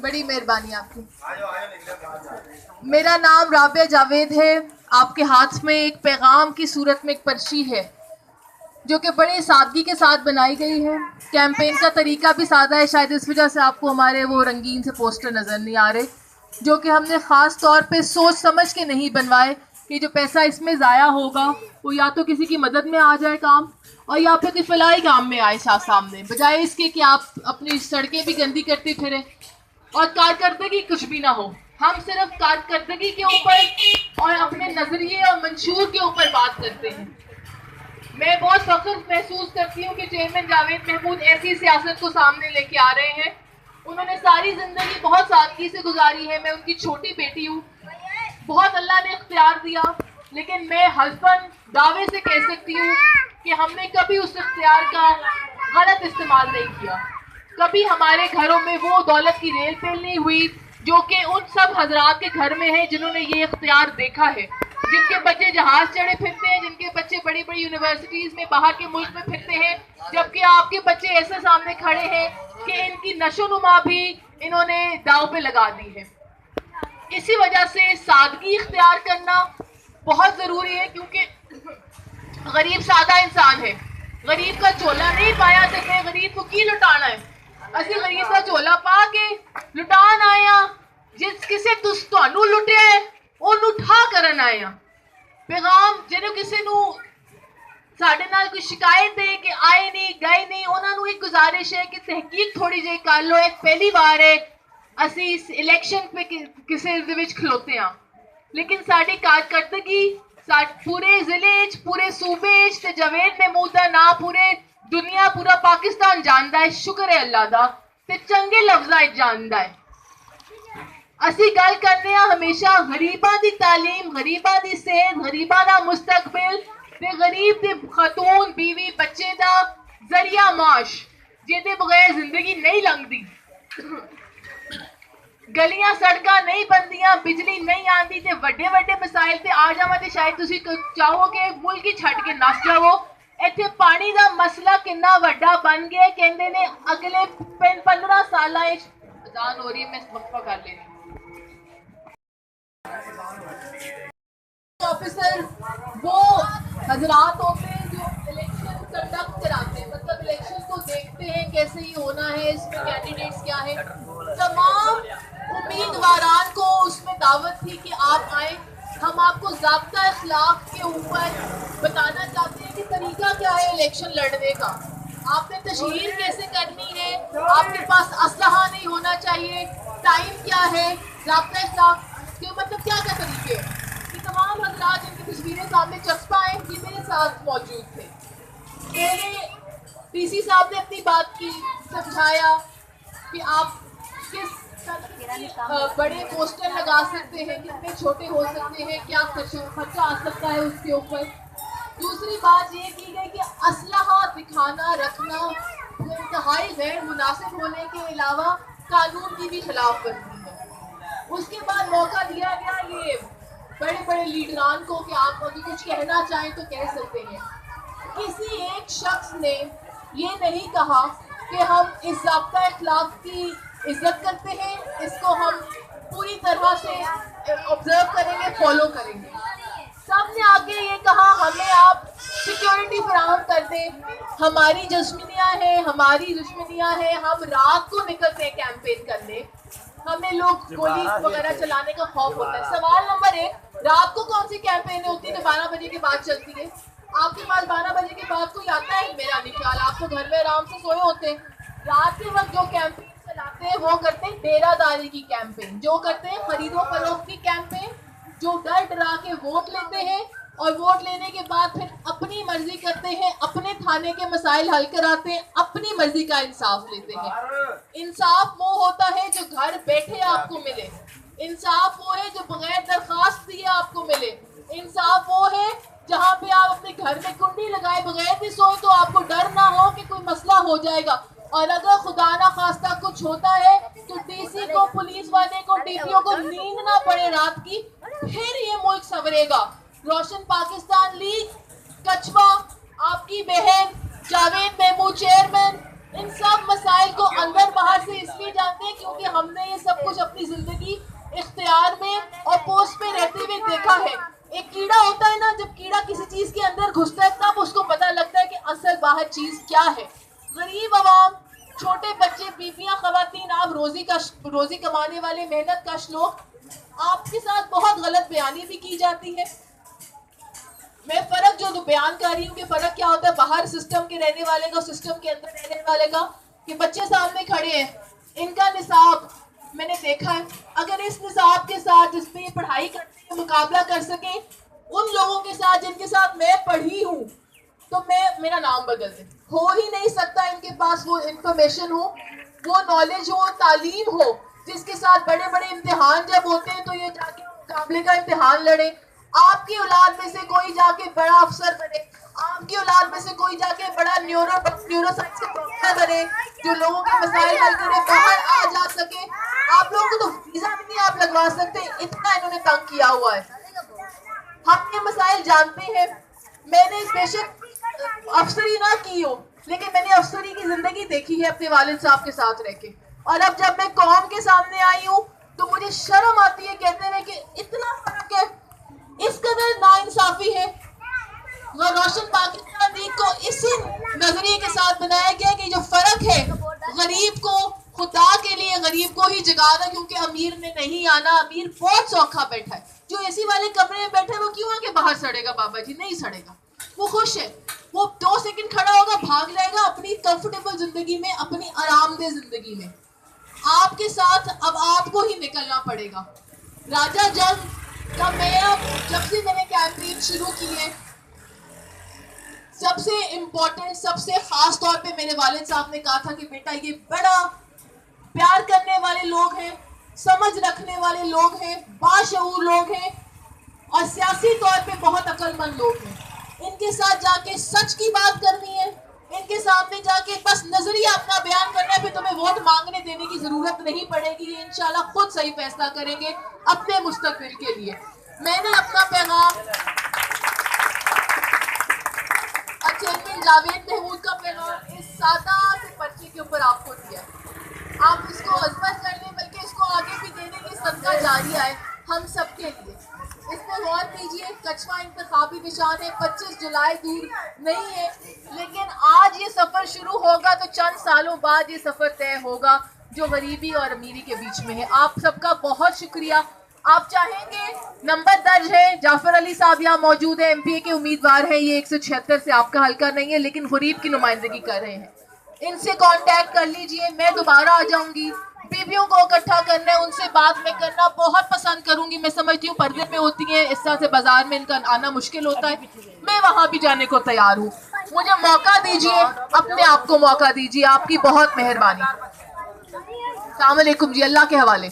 बड़ी मेहरबानी आपकी। मेरा नाम राबिया जावेद है। आपके हाथ में एक पैगाम की सूरत में एक पर्ची है जो कि बड़े सादगी के साथ बनाई गई है। कैंपेन का तरीका भी सादा है, शायद इस वजह से आपको हमारे वो रंगीन से पोस्टर नज़र नहीं आ रहे, जो कि हमने ख़ास तौर पे सोच समझ के नहीं बनवाए कि जो पैसा इसमें ज़ाया होगा वो या तो किसी की मदद में आ जाए काम, और या फिर कोई फलाही काम में आए सामने, बजाय इसके कि आप अपनी सड़कें भी गंदी करते फिरें और कारकर्दगी कुछ भी ना हो। हम सिर्फ कारकर्दगी के ऊपर और अपने नज़रिए और मंशूर के ऊपर बात करते हैं। मैं बहुत फख्र महसूस करती हूँ कि चेयरमैन जावेद महमूद ऐसी सियासत को सामने लेके आ रहे हैं। उन्होंने सारी ज़िंदगी बहुत सादगी से गुजारी है। मैं उनकी छोटी बेटी हूँ। बहुत अल्लाह ने इख्तियार दिया, लेकिन मैं हल्फन दावे से कह सकती हूँ कि हमने कभी उस इख्तियार का गलत इस्तेमाल नहीं किया। कभी हमारे घरों में वो दौलत की रेल पेल नहीं हुई जो कि उन सब हजरात के घर में है जिन्होंने ये इख्तियार देखा है, जिनके बच्चे जहाज चढ़े फिरते हैं, जिनके बच्चे बड़ी बड़ी यूनिवर्सिटीज़ में बाहर के मुल्क में फिरते हैं, जबकि आपके बच्चे ऐसे सामने खड़े हैं कि इनकी नशोनुमा भी इन्होंने दाव पे लगा दी है। इसी वजह से सादगी इख्तियार करना बहुत ज़रूरी है, क्योंकि गरीब सादा इंसान है। गरीब का झोला नहीं पाया तो मैं गरीब को की लुटाना है। असी गरीब का झोला पा के लुटान आया, जिस किसे तुहानू लुटिया है ਉਹਨੂੰ ਉਠਾ ਕਰਨ ਆਏ ਆ। ਪੈਗਾਮ ਜਿਹਨੂੰ ਕਿਸੇ ਨੂੰ ਸਾਡੇ ਨਾਲ ਕੋਈ ਸ਼ਿਕਾਇਤ ਦੇ ਕਿ ਆਏ ਨਹੀਂ ਗਏ ਨਹੀਂ, ਉਹਨਾਂ ਨੂੰ ਇੱਕ ਗੁਜ਼ਾਰਿਸ਼ ਹੈ ਕਿ ਤਹਿਕੀਕ ਥੋੜੀ ਜਿਹੀ ਕਰ ਲਓ। ਇੱਕ ਪਹਿਲੀ ਵਾਰ ਹੈ ਅਸੀਂ ਇਸ ਇਲੈਕਸ਼ਨ पे ਕਿਸੇ ਦੇ ਵਿੱਚ ਖਲੋਤੇ ਆ, ਲੇਕਿਨ ਸਾਡੀ ਕਾਰਕਰਦਗੀ ਪੂਰੇ ਜ਼ਿਲ੍ਹੇ 'ਚ, ਪੂਰੇ ਸੂਬੇ 'ਚ ਤੇ ਜਾਵੇਦ ਮਹਿਮੂਦ ਦਾ ਨਾਂ ਪੂਰੇ ਦੁਨੀਆ, ਪੂਰਾ ਪਾਕਿਸਤਾਨ ਜਾਣਦਾ ਹੈ। ਸ਼ੁਕਰ ਹੈ ਅੱਲਾ ਦਾ, ਤੇ ਚੰਗੇ ਲਫ਼ਜ਼ਾਂ 'ਚ ਜਾਣਦਾ ਹੈ। ਅਸੀਂ ਗੱਲ ਕਰਨੇ ਆ ਹਮੇਸ਼ਾ ਗਰੀਬਾਂ ਦੀ ਤਾਲੀਮ, ਗਰੀਬਾਂ ਦੀ ਸਿਹਤ, ਗਰੀਬਾਂ ਦਾ ਮੁਸਤਕਬਲ ਤੇ ਗਰੀਬ ਦੇ ਖਾਤੂਨ, ਬੀਵੀ, ਬੱਚੇ ਦਾ ਜ਼ਰੀਆ ਮਾਸ਼, ਜਿਹਦੇ ਬਗੈਰ ਜ਼ਿੰਦਗੀ ਨਹੀਂ ਲੰਘਦੀ। ਗਲੀਆਂ ਸੜਕਾਂ ਨਹੀਂ ਬਣਦੀਆਂ, ਬਿਜਲੀ ਨਹੀਂ ਆਉਂਦੀ ਤੇ ਵੱਡੇ ਵੱਡੇ ਮਸਾਇਲ ਤੇ ਆ ਜਾਵਾਂ ਤੇ ਸ਼ਾਇਦ ਤੁਸੀਂ ਚਾਹੋਗੇ ਮੁਲਕ ਹੀ ਛੱਡ ਕੇ ਨੱਸ ਜਾਵੋ। ਇੱਥੇ ਪਾਣੀ ਦਾ ਮਸਲਾ ਕਿੰਨਾ ਵੱਡਾ ਬਣ ਗਿਆ, ਕਹਿੰਦੇ ਨੇ ਅਗਲੇ 15 ਸਾਲਾਂ ਵਿੱਚ ਅਜ਼ਾਨ ਹੋ ਰਹੀ ਹੈ, ਮੈਂ ਵਕਫਾ ਕਰ ਲੈਣੀ। ऑफिसर वो हजरात होते हैं जो इलेक्शन कंडक्ट कराते हैं, मतलब इलेक्शन को देखते हैं कैसे ही होना है, इसमें कैंडिडेट्स क्या है। तमाम उम्मीदवारान को उसमें दावत थी कि आप आए। हम आपको ज़ाब्ता इखलाक के ऊपर बताना चाहते हैं कि तरीका क्या है इलेक्शन लड़ने का। आपने तशहीर कैसे करनी है, आपके पास असलहा नहीं होना चाहिए, टाइम क्या है, ज़ाब्ता इखलाक के मतलब क्या क्या तरीके हैं। तमाम हजरात जिनकी तस्वीरें सामने चस्पा हैं, ये मेरे साथ मौजूद थे। मेरे पीसी साहब ने अपनी बात की, समझाया कि आप किस बड़े पोस्टर लगा सकते हैं, कितने छोटे हो सकते हैं, क्या खर्चा आ सकता है उसके ऊपर। दूसरी बात ये की गई कि असलहा दिखाना रखना इंतहाई गैर मुनासिब होने के अलावा कानून की भी खिलाफ वर्जी है। उसके बाद मौका दिया गया ये बड़े बड़े लीडरान को कि आप अगर कुछ कहना चाहें तो कह सकते हैं। किसी एक शख्स ने ये नहीं कहा कि हम इस ज़ाब्ता इखलाक की इज्जत करते हैं, इसको हम पूरी तरह से ऑब्जर्व करेंगे, फॉलो करेंगे। सब ने आगे ये कहा हमें आप सिक्योरिटी फराहम कर दें, हमारी दुश्मनियाँ हैं, हमारी दुश्मनियाँ हैं, हम रात को निकलते हैं कैंपेन करने, हमें लोग गोली वगैरह चलाने का खौफ होता है। सवाल नंबर 1, रात को कौन सी कैंपेन होती है? 12 बजे के बाद चलती है। आपके पास 12 बजे के बाद कोई आता है? मेरा नहीं ख्याल, आप तो घर में आराम से सोए होते हैं। रात के वक्त जो कैंपेन चलाते हैं वो करते हैं डेरादारी की कैंपेन, जो करते हैं खरीदो फरोख्त की कैंपेन, जो डर डरा के वोट लेते हैं और वोट लेने के बाद फिर अपनी मर्जी करते हैं, अपने थाने के मसाइल हल कराते हैं, अपनी मर्जी का इंसाफ लेते हैं। इंसाफ वो होता है जो घर बैठे आपको मिले, इंसाफ वो है जो बगैर दरखास्त दिए आपको मिले, इंसाफ वो है जहाँ पे आप अपने घर में कुंडी लगाए बगैर भी सोए तो आपको डर ना हो कि कोई मसला हो जाएगा, और अगर खुदा ना खास्ता कुछ होता है तो डीसी को, पुलिस वाले को, डीपीओ को नींद ना पड़े रात की, फिर ये मुल्क संवरेगा। रोशन पाकिस्तान लीग, कचवा, आपकी बहन जावेद महमूद चेयरमैन, इन सब मसाइल को अंदर बाहर से इसलिए जानते हैं क्योंकि हमने ये सब कुछ अपनी जिंदगी इख्तियार में और पोस्ट पे रहते हुए देखा है। एक कीड़ा होता है ना, जब कीड़ा किसी चीज के अंदर घुसता है तब उसको पता लगता है कि असल बाहर चीज क्या है। गरीब आवाम, छोटे बच्चे, बीबियां, खवातीन, आप रोजी कमाने वाले मेहनत कश लोग, आपके साथ बहुत गलत बयानी भी की जाती है। मैं फर्क जो बयान कर रही हूँ कि फर्क क्या होता है बाहर सिस्टम के रहने वाले का, सिस्टम के अंदर रहने वाले का, कि बच्चे सामने खड़े हैं, इनका निसाब मैंने देखा है, अगर इस निसाब के साथ जिस पे ये पढ़ाई करते हैं मुकाबला कर सके उन लोगों के साथ जिनके साथ मैं पढ़ी हूँ, तो मेरा नाम बदल दे। हो ही नहीं सकता इनके पास वो इंफॉर्मेशन हो, वो नॉलेज हो, तालीम हो, जिसके साथ बड़े बड़े इम्तिहान जब होते हैं तो ये जाके मुकाबले का इम्तिहान लड़े। आपकी औलाद में से कोई जाके बड़ा अफसर बने, आपकी औलाद में से कोई जाके बड़ा न्यूरोसाइंस का डॉक्टर बने, जो लोगों के मसाइल हल करे, बाहर आ जा सके। आप लोगों को तो वीजा भी नहीं आप लगवा सकते, इतना इन्होंने तंग किया हुआ है। हम ये मसाइल जानते हैं। मैंने बेशक अफसरी ना की हो, लेकिन मैंने अफसरी की जिंदगी देखी है अपने वालिद साहब के साथ रह के, और अब जब मैं कौम के सामने आई हूँ तो मुझे शर्म आती है कहते हुए कि इतना फर्क है, इस कदर नाइंसाफी है। रोशन पाकिस्तान लीग को इसी नजरिए के साथ बनाया गया कि जो फर्क है गरीब को, खुदा के लिए गरीब को ही जगाना, क्योंकि अमीर ने नहीं आना, अमीर बहुत सौखा बैठा है। जो एसी वाले कमरे में बैठा है वो क्यों आके बाहर सड़ेगा? बाबा जी नहीं सड़ेगा, वो खुश है, वो 2 सेकंड खड़ा होगा, भाग जाएगा अपनी कंफर्टेबल जिंदगी में, अपनी आरामदेह जिंदगी में। आपके साथ अब आपको ही निकलना पड़ेगा। राजा जंग का जब से मैंने कैंपेन शुरू की है, सबसे इम्पोर्टेंट, सबसे खास तौर पे मेरे वालिद साहब ने कहा था कि बेटा ये बड़ा प्यार करने वाले लोग हैं, समझ रखने वाले लोग हैं, बाशऊर लोग हैं और सियासी तौर पे बहुत अक्लमंद लोग हैं। इनके साथ जाके सच की बात करनी है, इनके सामने जाके बस नजरिया अपना बयान करना है, फिर तुम्हें वोट मांगने देने की जरूरत नहीं पड़ेगी। ये इंशाल्लाह खुद सही फैसला करेंगे अपने मुस्तकबिल के लिए। मैंने अपना पैगाम चेयरमैन जावेद महमूद का पैगाम इस सादा से पर्चे के ऊपर आपको दिया। आप इसको अजमत कर लें, बल्कि इसको आगे भी देने की सदका जारिया है हम सबके लिए। इस पर गौर कीजिए, कछवा इंतखाबी निशान है, 25 जुलाई दूर नहीं है, लेकिन आज ये सफर शुरू होगा तो चंद सालों बाद ये सफर तय होगा जो गरीबी और अमीरी के बीच में है। आप सबका बहुत शुक्रिया। आप चाहेंगे, नंबर दर्ज है, जाफर अली साहब यहाँ मौजूद है, एमपीए के उम्मीदवार हैं, ये 176 से आपका हल्का नहीं है, लेकिन गरीब की नुमाइंदगी कर रहे हैं। इनसे कांटेक्ट कर लीजिए, मैं दोबारा आ जाऊंगी। बीबियों को इकट्ठा करना है, उनसे बात में करना बहुत पसंद करूंगी। मैं समझती हूँ पर्दे पे होती हैं, इस तरह से बाजार में इनका आना मुश्किल होता है, मैं वहां भी जाने को तैयार हूँ। मुझे मौका दीजिए, अपने आप को मौका दीजिए। आपकी बहुत मेहरबानी। अस्सलाम वालेकुम जी, अल्लाह के हवाले।